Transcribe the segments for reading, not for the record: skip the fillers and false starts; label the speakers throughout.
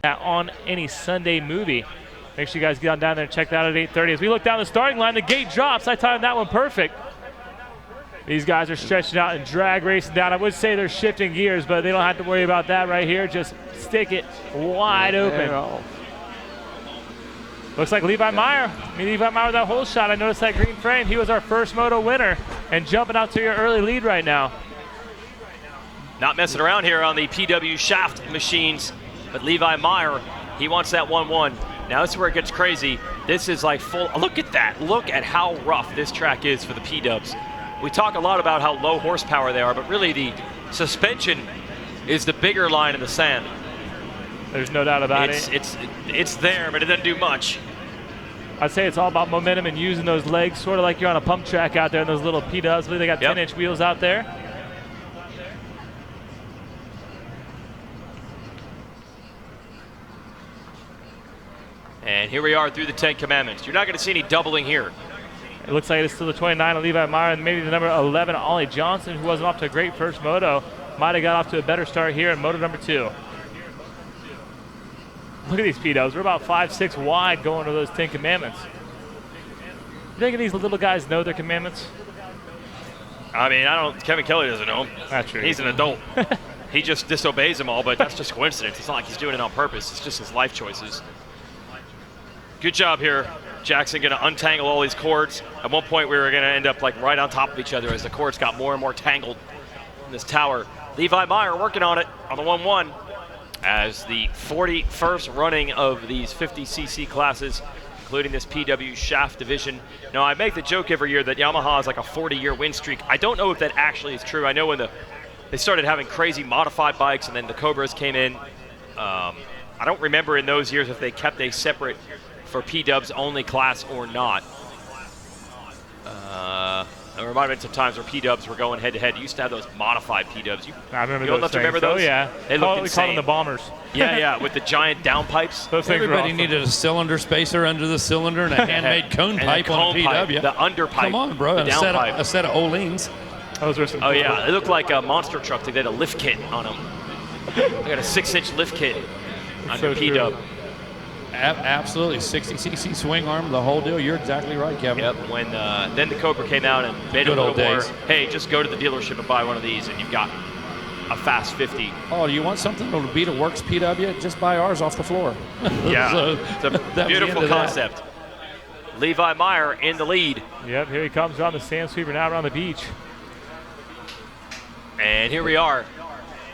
Speaker 1: on any Sunday movie. Make sure you guys get on down there and check that out at 8:30. As we look down the starting line, the gate drops. I timed that one perfect. These guys are stretching out and drag racing down. I would say they're shifting gears, but they don't have to worry about that right here. Just stick it wide open. Looks like Levi Meyer. Levi Meyer with that whole shot. I noticed that green frame. He was our first Moto winner and jumping out to your early lead right now.
Speaker 2: Not messing around here on the PW shaft machines, but Levi Meyer, he wants that 1-1. Now this is where it gets crazy. This is like full, look at that. Look at how rough this track is for the P-dubs. We talk a lot about how low horsepower they are, but really the suspension is the bigger line in the sand.
Speaker 1: There's no doubt about it.
Speaker 2: It's there, but it doesn't do much.
Speaker 1: I'd say it's all about momentum and using those legs, sort of like you're on a pump track out there in those little P-dubs. I believe they got 10-inch wheels out there.
Speaker 2: And here we are through the 10 Commandments. You're not going to see any doubling here.
Speaker 1: It looks like it's still the 29 of Levi Meyer and maybe the number 11 Ollie Johnson, who wasn't off to a great first moto. Might have got off to a better start here in moto number 2. Look at these P-dubs. We're about 5'6" wide going to those 10 Commandments. You think these little guys know their commandments?
Speaker 2: I mean, Kevin Kelly doesn't know them.
Speaker 1: That's true.
Speaker 2: He's an adult. He just disobeys them all, but that's just coincidence. It's not like he's doing it on purpose. It's just his life choices. Good job here. Jackson going to untangle all these cords. At one point, we were going to end up like right on top of each other as the cords got more and more tangled in this tower. Levi Meyer working on it on the 1-1 as the 41st running of these 50cc classes, including this PW shaft division. Now, I make the joke every year that Yamaha is like a 40-year win streak. I don't know if that actually is true. I know when they started having crazy modified bikes and then the Cobras came in. I don't remember in those years if they kept a separate for P-dubs only class or not. There might have been some times where P-dubs were going head-to-head. You used to have those modified P-dubs.
Speaker 1: I remember
Speaker 2: those.
Speaker 1: Those
Speaker 2: remember those?
Speaker 1: Oh, yeah.
Speaker 2: They looked insane.
Speaker 1: We called them the bombers.
Speaker 2: Yeah, with the giant downpipes.
Speaker 3: Everybody needed a cylinder spacer under the cylinder and a handmade cone pipe on a PW.
Speaker 2: The underpipe.
Speaker 3: Come on, bro.
Speaker 2: The
Speaker 3: a set of Oleans.
Speaker 1: Those were some
Speaker 2: cool. Yeah, it looked like a monster truck. They had a lift kit on them. They got a 6-inch lift kit on the P-dub.
Speaker 3: Absolutely, 60cc swing arm, the whole deal. You're exactly right, Kevin.
Speaker 2: Yep. When then the Cobra came out and made it a little more. Hey, just go to the dealership and buy one of these, and you've got a fast 50.
Speaker 3: Oh, you want something that'll beat a Works PW? Just buy ours off the floor.
Speaker 2: Yeah,
Speaker 3: so
Speaker 2: it's a beautiful concept. Levi Meyer in the lead.
Speaker 1: Yep, here he comes around the sand sweeper now around the beach.
Speaker 2: And here we are.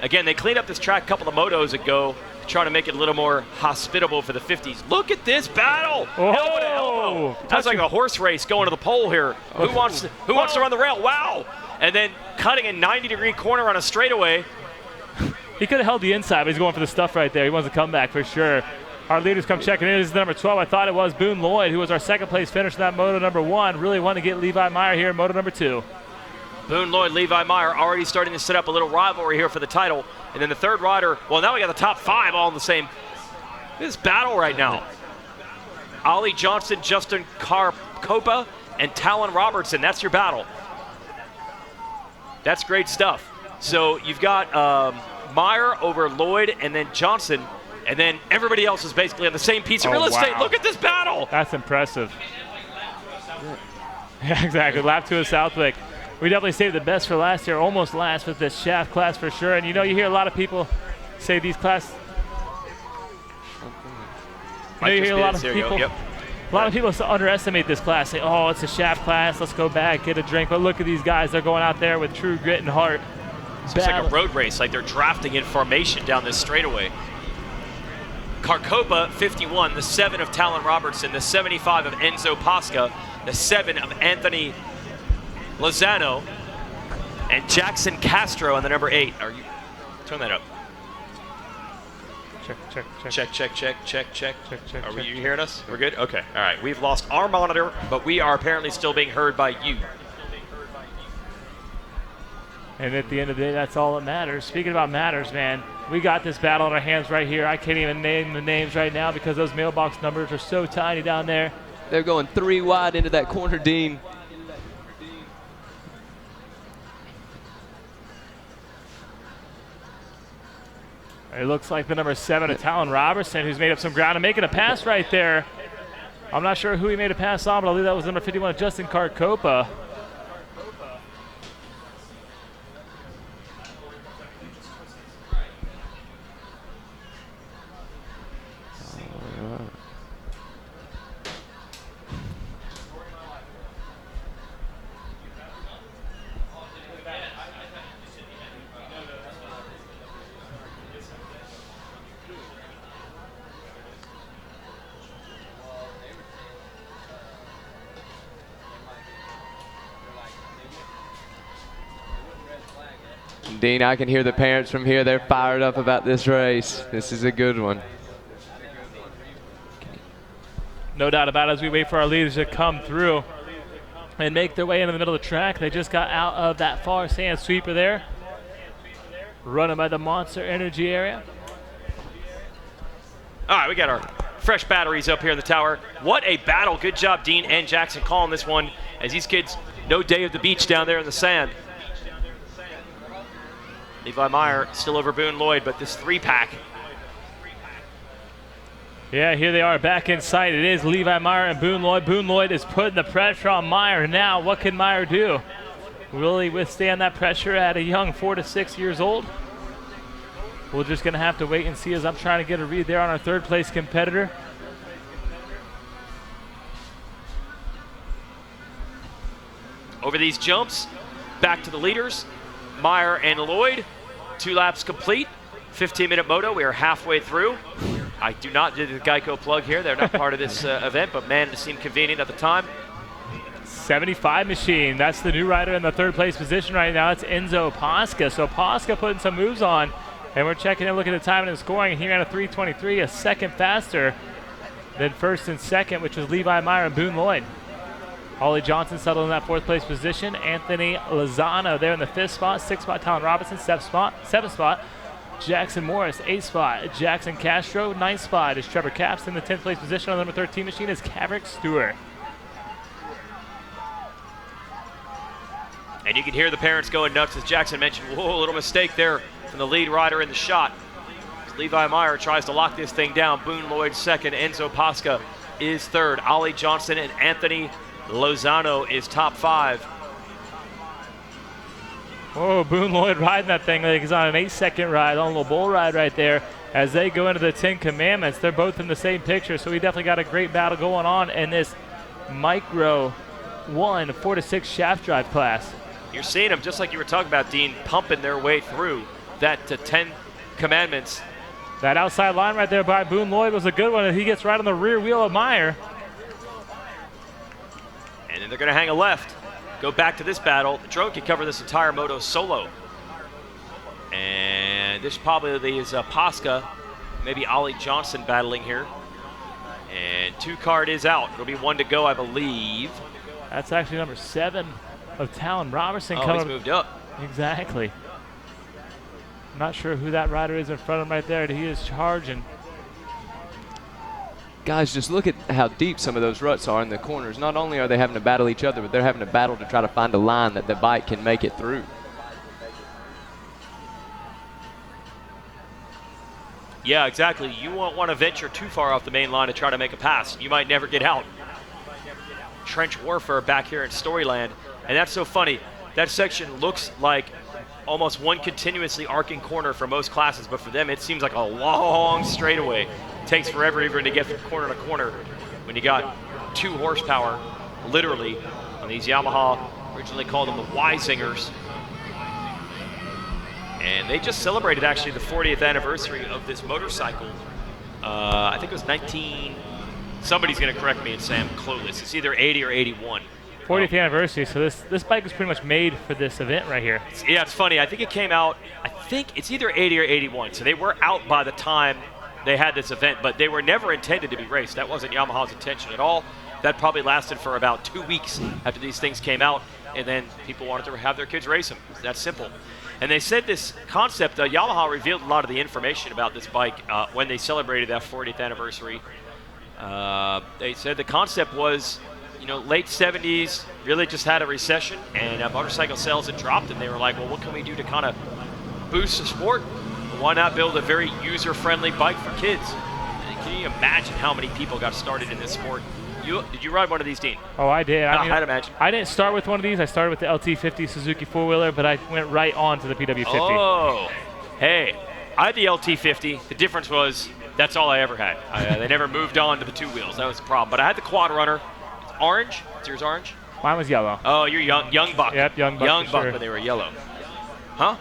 Speaker 2: Again, they cleaned up this track a couple of motos ago, trying to make it a little more hospitable for the 50s. Look at this battle!
Speaker 1: Oh,
Speaker 2: elbow to elbow. That's like a horse race going to the pole here. Who wants to run the rail? Wow! And then cutting a 90-degree corner on a straightaway.
Speaker 1: He could have held the inside, but he's going for the stuff right there. He wants to come back for sure. Our leaders come checking in. This is number 12. I thought it was Boone Lloyd, who was our second place finish in that moto number 1. Really wanted to get Levi Meyer here in moto number 2.
Speaker 2: Boone Lloyd, Levi Meyer already starting to set up a little rivalry here for the title. And then the third rider, well, now we got the top 5 all in the same. This battle right now. Ollie Johnson, Justin Carcopa, and Talon Robertson. That's your battle. That's great stuff. So you've got Meyer over Lloyd and then Johnson. And then everybody else is basically on the same piece of real estate. Look at this battle.
Speaker 1: That's impressive. Yeah, exactly. Lap 2 of Southwick. We definitely saved the best for last year, almost last with this shaft class for sure. And you know, you hear a lot of people say these classes. You hear a lot of people. A lot of people underestimate this class. Say, "Oh, it's a shaft class. Let's go back, get a drink." But look at these guys; they're going out there with true grit and heart.
Speaker 2: It's like a road race, like they're drafting in formation down this straightaway. Carcopa, 51, the 7 of Talon Robertson, the 75 of Enzo Pasca, the 7 of Anthony Lozano, and Jackson Castro on the number 8. Are you? Turn that up. Check. Are you hearing us? We're good? Okay. All right. We've lost our monitor, but we are apparently still being heard by you.
Speaker 1: And at the end of the day, that's all that matters. Speaking about matters, man, we got this battle in our hands right here. I can't even name the names right now because those mailbox numbers are so tiny down there.
Speaker 4: They're going 3 wide into that corner, Dean.
Speaker 1: It looks like the number 7 of Talon Robertson, who's made up some ground and making a pass right there. I'm not sure who he made a pass on, but I believe that was number 51, Justin Carcopa.
Speaker 4: Dean, I can hear the parents from here. They're fired up about this race. This is a good one.
Speaker 1: No doubt about it, as we wait for our leaders to come through and make their way into the middle of the track. They just got out of that far sand sweeper there, running by the Monster Energy area.
Speaker 2: All right, we got our fresh batteries up here in the tower. What a battle. Good job, Dean and Jackson, calling this one, as these kids, no day of the beach down there in the sand. Levi Meyer still over Boone Lloyd, but this 3-pack.
Speaker 1: Yeah, here they are back in sight. It is Levi Meyer and Boone Lloyd. Boone Lloyd is putting the pressure on Meyer now. What can Meyer do? Will he withstand that pressure at a young 4 to 6 years old? We're just going to have to wait and see, as I'm trying to get a read there on our 3rd place competitor.
Speaker 2: Over these jumps, back to the leaders. Meyer and Lloyd, 2 laps complete. 15-minute moto. We are halfway through. I do not do the Geico plug here. They're not part of this event, but man, it seemed convenient at the time.
Speaker 1: 75 machine. That's the new rider in the 3rd place position right now. It's Enzo Posca. So Posca putting some moves on, and we're checking in, looking at the time and scoring. He ran a 3:23, a second faster than 1st and 2nd, which was Levi Meyer and Boone Lloyd. Ollie Johnson settled in that 4th place position. Anthony Lozano there in the 5th spot. 6th spot, Talon Robinson. 7th spot, Jackson Morris. 8th spot, Jackson Castro. 9th spot is Trevor Capps. In the 10th place position on the number 13 machine is Caverick Stewart.
Speaker 2: And you can hear the parents going nuts, as Jackson mentioned. Whoa, a little mistake there from the lead rider in the shot. As Levi Meyer tries to lock this thing down. Boone Lloyd 2nd. Enzo Posca is 3rd. Ollie Johnson and Anthony Lozano is top 5.
Speaker 1: Oh, Boone Lloyd riding that thing like he's on an 8-second ride, on a little bull ride right there. As they go into the 10 Commandments, they're both in the same picture, so we definitely got a great battle going on in this Micro 1 4 to 6 shaft drive class.
Speaker 2: You're seeing them, just like you were talking about, Dean, pumping their way through that 10 Commandments.
Speaker 1: That outside line right there by Boone Lloyd was a good one, and he gets right on the rear wheel of Meyer.
Speaker 2: And then they're going to hang a left. Go back to this battle. The drone can cover this entire moto solo. And this probably is Posca, maybe Ollie Johnson battling here. And 2 card is out. It'll be 1 to go, I believe.
Speaker 1: That's actually number 7 of Talon Robertson.
Speaker 2: Oh, he's moved up.
Speaker 1: Exactly. I'm not sure who that rider is in front of him right there. He is charging.
Speaker 4: Guys, just look at how deep some of those ruts are in the corners. Not only are they having to battle each other, but they're having to battle to try to find a line that the bike can make it through.
Speaker 2: Yeah, exactly. You won't want to venture too far off the main line to try to make a pass. You might never get out. Trench warfare back here in Storyland. And that's so funny. That section looks like almost one continuously arcing corner for most classes, but for them it seems like a long straightaway. It takes forever even to get from corner to corner when you got 2 horsepower, literally, on these Yamaha, originally called them the Y-Zingers. And they just celebrated actually the 40th anniversary of this motorcycle. I think it was 19, somebody's gonna correct me and say I'm clueless. It's either 80 or 81.
Speaker 1: 40th anniversary, so this bike was pretty much made for this event right here.
Speaker 2: Yeah, it's funny. I think it came out, I think it's either 80 or 81. So they were out by the time they had this event, but they were never intended to be raced. That wasn't Yamaha's intention at all. That probably lasted for about 2 weeks after these things came out, and then people wanted to have their kids race them. It's that simple. And they said this concept, Yamaha revealed a lot of the information about this bike when they celebrated that 40th anniversary. They said the concept was, you know, late 70s, really just had a recession, and motorcycle sales had dropped, and they were like, well, what can we do to kind of boost the sport? why not build a very user-friendly bike for kids? Can you imagine how many people got started in this sport? Did you ride one of these, Dean?
Speaker 1: Oh, I did.
Speaker 2: I'd imagine.
Speaker 1: I didn't start with one of these. I started with the LT50 Suzuki four-wheeler, but I went right on to the PW50.
Speaker 2: Oh, hey, I had the LT50. The difference was that's all I ever had. They never moved on to the two wheels. That was the problem. But I had the quad runner. It's orange. Is yours orange?
Speaker 1: Mine was yellow.
Speaker 2: Oh, you're young buck.
Speaker 1: Yep, young buck.
Speaker 2: Young buck
Speaker 1: sure.
Speaker 2: when they were yellow. Huh?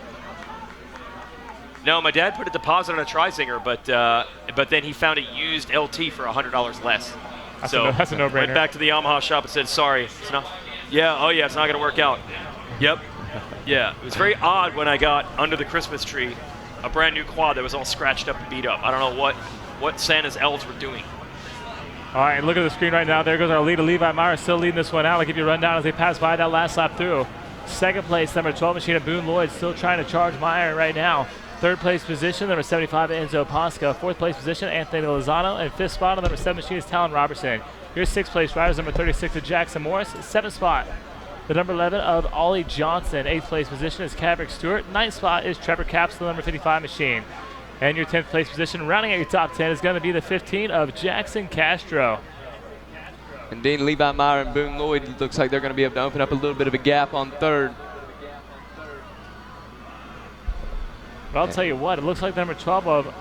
Speaker 2: No, my dad put a deposit on a Tri-Singer, but then he found a used LT for $100 less.
Speaker 1: That's a no-brainer.
Speaker 2: Went back to the Yamaha shop and said, sorry, it's not. Yeah, oh yeah, it's not going to work out. Yep. Yeah, it was very odd when I got under the Christmas tree a brand new quad that was all scratched up and beat up. I don't know what Santa's elves were doing.
Speaker 1: All right, look at the screen right now. There goes our leader, Levi Meyer, still leading this one out. I'll give you a rundown as they pass by that last lap through. Second place, number 12 machine of Boone Lloyd, still trying to charge Meyer right now. Third place position, number 75, Enzo Posca. Fourth place position, Anthony Lozano. And fifth spot on number 7 machine is Talon Robertson. Your sixth place riders, number 36 of Jackson Morris. Seventh spot, the number 11 of Ollie Johnson. Eighth place position is Caverick Stewart. Ninth spot is Trevor Capsule, number 55 machine. And your 10th place position, rounding out your top 10, is going to be the 15 of Jackson Castro.
Speaker 4: And Dean, Levi Meyer and Boone Lloyd looks like they're going to be able to open up a little bit of a gap on third.
Speaker 1: But I'll tell you what, it looks like the number 12 of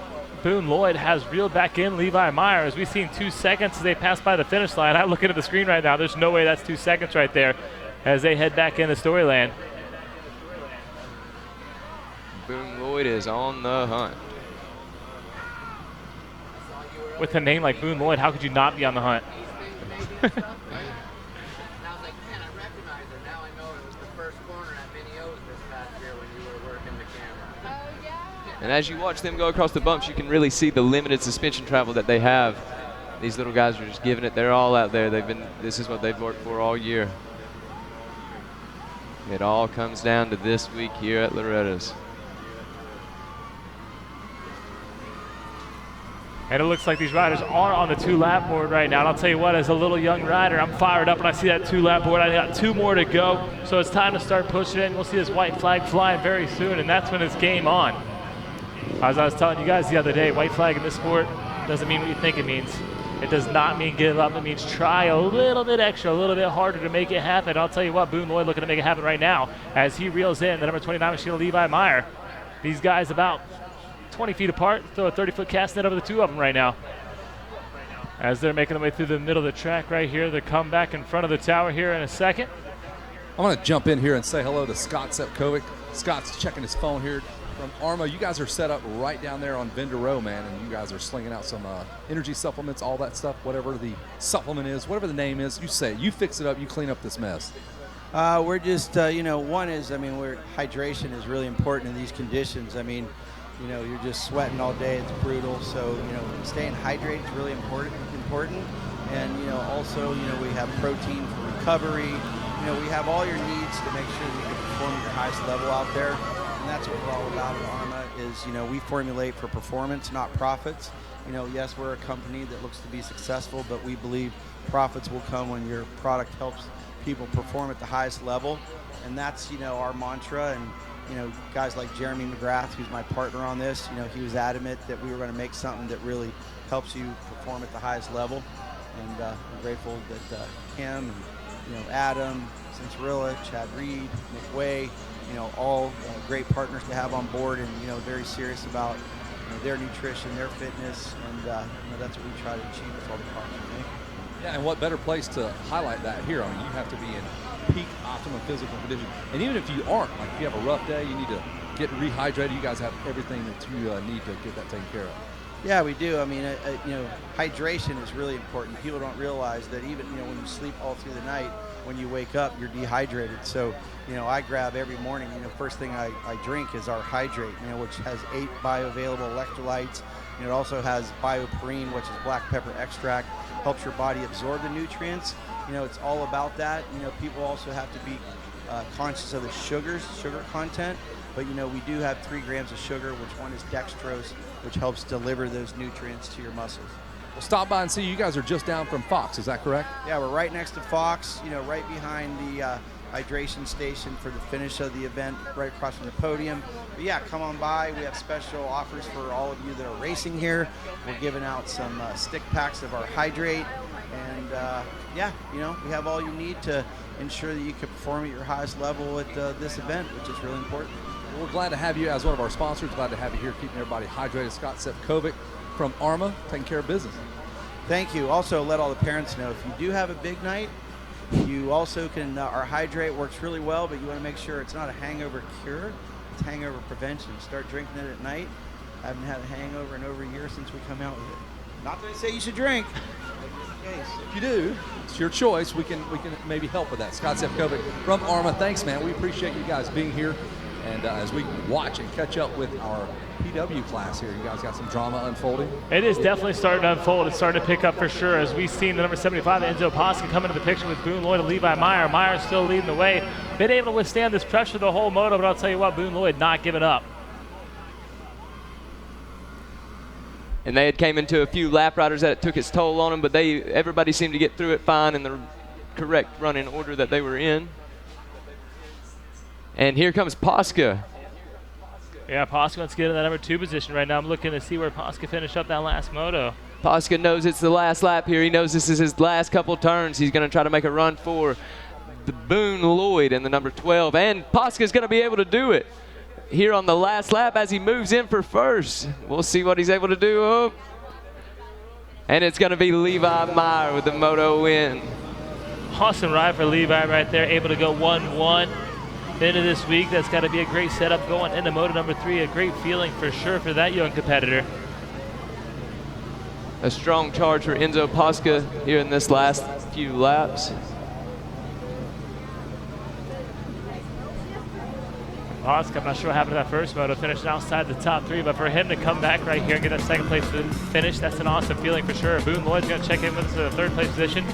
Speaker 1: Boone Lloyd has reeled back in Levi Meyer. As we've seen 2 seconds as they pass by the finish line. I'm looking at the screen right now. There's no way that's 2 seconds right there as they head back into Storyland.
Speaker 4: Boone Lloyd is on the hunt.
Speaker 1: With a name like Boone Lloyd, how could you not be on the hunt?
Speaker 4: And as you watch them go across the bumps, you can really see the limited suspension travel that they have. These little guys are just giving it their all out there. This is what they've worked for all year. It all comes down to this week here at Loretta's.
Speaker 1: And it looks like these riders are on the 2-lap board right now. And I'll tell you what, as a little young rider, I'm fired up when I see that 2-lap board. I got 2 more to go, so it's time to start pushing it. We'll see this white flag flying very soon, and that's when it's game on. As I was telling you guys the other day, white flag in this sport doesn't mean what you think it means. It does not mean give up. It means try a little bit extra, a little bit harder to make it happen. I'll tell you what, Boone Lloyd looking to make it happen right now as he reels in the number 29 machine of Levi Meyer. These guys about 20 feet apart, throw a 30-foot cast net over the 2 of them right now. As they're making their way through the middle of the track right here, they come back in front of the tower here in a second.
Speaker 5: I want to jump in here and say hello to Scott Sepkovic. Scott's checking his phone here from Arma. You guys are set up right down there on Vendor Row, man, and you guys are slinging out some energy supplements, all that stuff, whatever the supplement is, whatever the name is, you say it. You fix it up, you clean up this mess.
Speaker 6: We're just, one is, hydration is really important in these conditions. You're just sweating all day, it's brutal. So, staying hydrated is really important. And, also, we have protein for recovery. We have all your needs to make sure we can perform at your highest level out there. And that's what we're all about at ARMA is, we formulate for performance, not profits. Yes, we're a company that looks to be successful, but we believe profits will come when your product helps people perform at the highest level. And that's, our mantra. And, guys like Jeremy McGrath, who's my partner on this, he was adamant that we were going to make something that really helps you perform at the highest level. And I'm grateful that him and, Adam, Cincerilla, Chad Reed, Nick Way, all great partners to have on board and, very serious about their nutrition, their fitness, and that's what we try to achieve with all the products we make.
Speaker 5: Yeah, and what better place to highlight that here? You have to be in peak optimum physical condition. And even if you aren't, like if you have a rough day, you need to get rehydrated, you guys have everything that you need to get that taken care of.
Speaker 6: Yeah, we do. Hydration is really important. People don't realize that even, when you sleep all through the night, when you wake up, you're dehydrated. So, I grab every morning, first thing I drink is our Hydrate, which has 8 bioavailable electrolytes. It also has bioperine, which is black pepper extract, helps your body absorb the nutrients. It's all about that. People also have to be conscious of the sugar content. But, we do have 3 grams of sugar, which one is dextrose, which helps deliver those nutrients to your muscles.
Speaker 5: Well, stop by and see. You guys are just down from Fox, is that correct?
Speaker 6: Yeah, we're right next to Fox, right behind hydration station for the finish of the event right across from the podium. But yeah, come on by. We have special offers for all of you that are racing here. We're giving out some stick packs of our Hydrate. And yeah, you know, we have all you need to ensure that you can perform at your highest level at this event, which is really important.
Speaker 5: Well, we're glad to have you as one of our sponsors. Glad to have you here keeping everybody hydrated. Scott Sepkovic from ARMA, taking care of business.
Speaker 6: Thank you. Also, let all the parents know if you do have a big night, you also can, our Hydrate works really well, but you want to make sure it's not a hangover cure, it's hangover prevention. Start drinking it at night. I haven't had a hangover in over a year since we come out with it. Not that I say you should drink, but just in case.
Speaker 5: If you do, it's your choice. We can maybe help with that. Scott Sepkovic from ARMA. Thanks, man. We appreciate you guys being here. And as we watch and catch up with our PW class here, you guys got some drama unfolding.
Speaker 1: It is definitely starting to unfold. It's starting to pick up for sure. As we've seen the number 75, Enzo Posca, come into the picture with Boone Lloyd and Levi Meyer. Meyer still leading the way. Been able to withstand this pressure the whole moto, but I'll tell you what, Boone Lloyd not giving up.
Speaker 4: And they had came into a few lap riders that it took its toll on them, but everybody seemed to get through it fine in the correct running order that they were in. And here comes Posca.
Speaker 1: Yeah, Posca wants to get in that number 2 position right now. I'm looking to see where Posca finished up that last moto.
Speaker 4: Posca knows it's the last lap here. He knows this is his last couple turns. He's going to try to make a run for the Boone Lloyd in the number 12. And Posca's going to be able to do it here on the last lap as he moves in for first. We'll see what he's able to do. Oh. And it's going to be Levi Meyer with the moto win.
Speaker 1: Awesome ride for Levi right there, able to go 1-1 into this week. That's got to be a great setup going into moto number 3. A great feeling for sure for that young competitor.
Speaker 4: A strong charge for Enzo Posca here in this last few laps.
Speaker 1: Posca, I'm not sure what happened to that first moto, finishing outside the top 3, but for him to come back right here and get that second place finish, that's an awesome feeling for sure. Boone Lloyd's going to check in with us at the 3rd place position.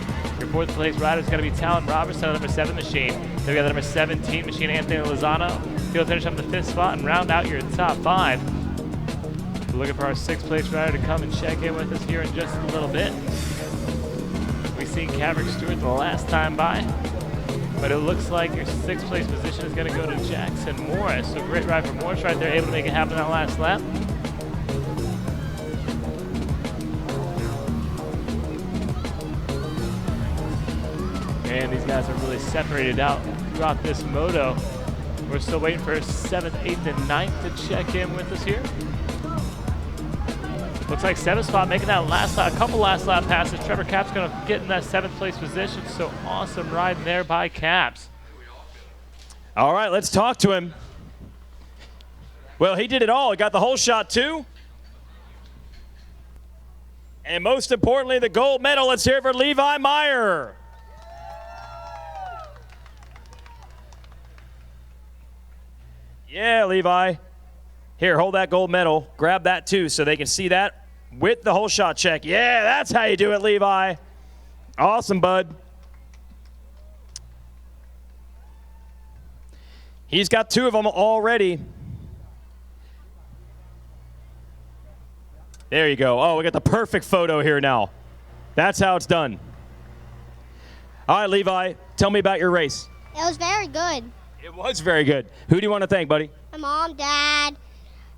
Speaker 1: Your 4th place rider is going to be Talon Robertson, number 7 machine. Then we got the number 17 machine, Anthony Lozano. He'll finish up in the 5th spot and round out your top 5. We're looking for our 6th place rider to come and check in with us here in just a little bit. We've seen Caverick Stewart the last time by, but it looks like your 6th place position is going to go to Jackson Morris. So great ride for Morris right there, able to make it happen that last lap. And these guys are really separated out throughout this moto. We're still waiting for 7th, 8th, and 9th to check in with us here. Looks like 7th spot making that last lap, a couple last lap passes. Trevor Capps going to get in that 7th place position. So awesome riding there by Capps.
Speaker 7: All right, let's talk to him. Well, he did it all. He got the whole shot too. And most importantly, the gold medal. Let's hear it for Levi Meyer. Yeah, Levi. Here, hold that gold medal. Grab that too so they can see that with the whole shot check. Yeah, that's how you do it, Levi. Awesome, bud. He's got 2 of them already. There you go. Oh, we got the perfect photo here now. That's how it's done. All right, Levi, tell me about your race.
Speaker 8: It was very good.
Speaker 7: It was very good. Who do you want to thank, buddy?
Speaker 8: My mom, dad,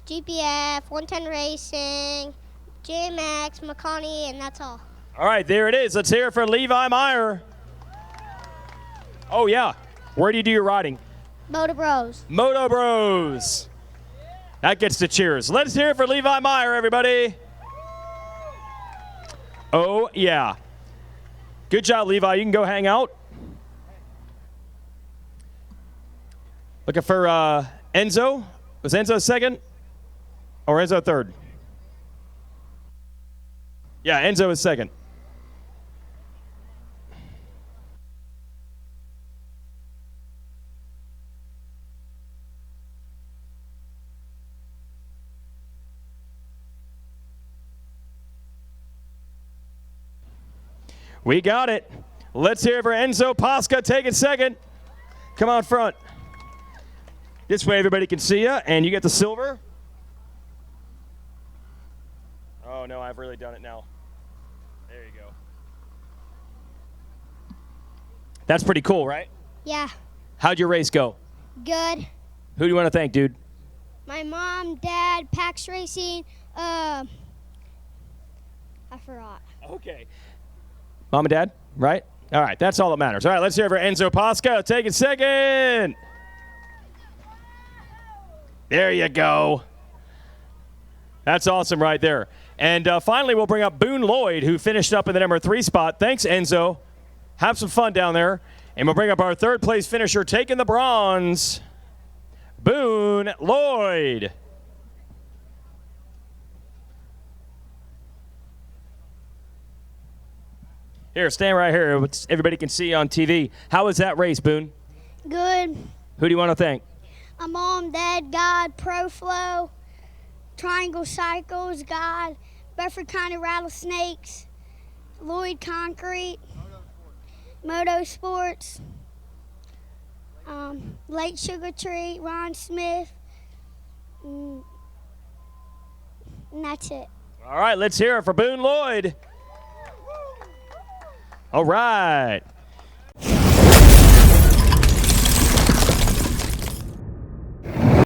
Speaker 8: GPF, 110 Racing, JMX, McConney, and that's all.
Speaker 7: All right, there it is. Let's hear it for Levi Meyer. Oh, yeah. Where do you do your riding?
Speaker 8: Moto Bros.
Speaker 7: Moto Bros. That gets the cheers. Let's hear it for Levi Meyer, everybody. Oh, yeah. Good job, Levi. You can go hang out. Looking for Enzo. Was Enzo 2nd or Enzo 3rd? Yeah, Enzo is 2nd. We got it. Let's hear it for Enzo Posca taking 2nd. Come on front. This way everybody can see you, and you get the silver. Oh, no, I've really done it now. There you go. That's pretty cool, right?
Speaker 8: Yeah.
Speaker 7: How'd your race go?
Speaker 8: Good.
Speaker 7: Who do you want to thank, dude?
Speaker 8: My mom, dad, Pax Racing. I forgot.
Speaker 7: Okay. Mom and dad, right? All right, that's all that matters. All right, let's hear it for Enzo Pasco taking second. There you go. That's awesome right there. And finally, we'll bring up Boone Lloyd, who finished up in the number 3 spot. Thanks, Enzo. Have some fun down there. And we'll bring up our 3rd place finisher taking the bronze, Boone Lloyd. Here, stand right here. Everybody can see on TV. How was that race, Boone?
Speaker 8: Good.
Speaker 7: Who do you want to thank?
Speaker 8: My mom, dad, God, ProFlow, Triangle Cycles, God, Bedford County Rattlesnakes, Lloyd Concrete, Moto Sports, Lake Sugar Tree, Ron Smith, and that's it.
Speaker 7: All right, let's hear it for Boone Lloyd. All right.